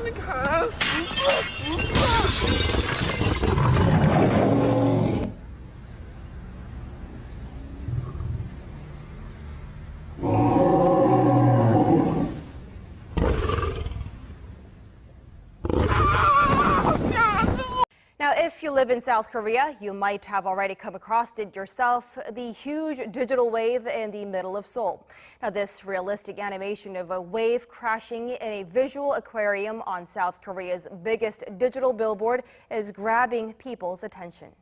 你看，狮子。Now, if you live in South Korea, you might have already come across it yourself, the huge digital wave in the middle of Seoul. Now, this realistic animation of a wave crashing in a visual aquarium on South Korea's biggest digital billboard is grabbing people's attention.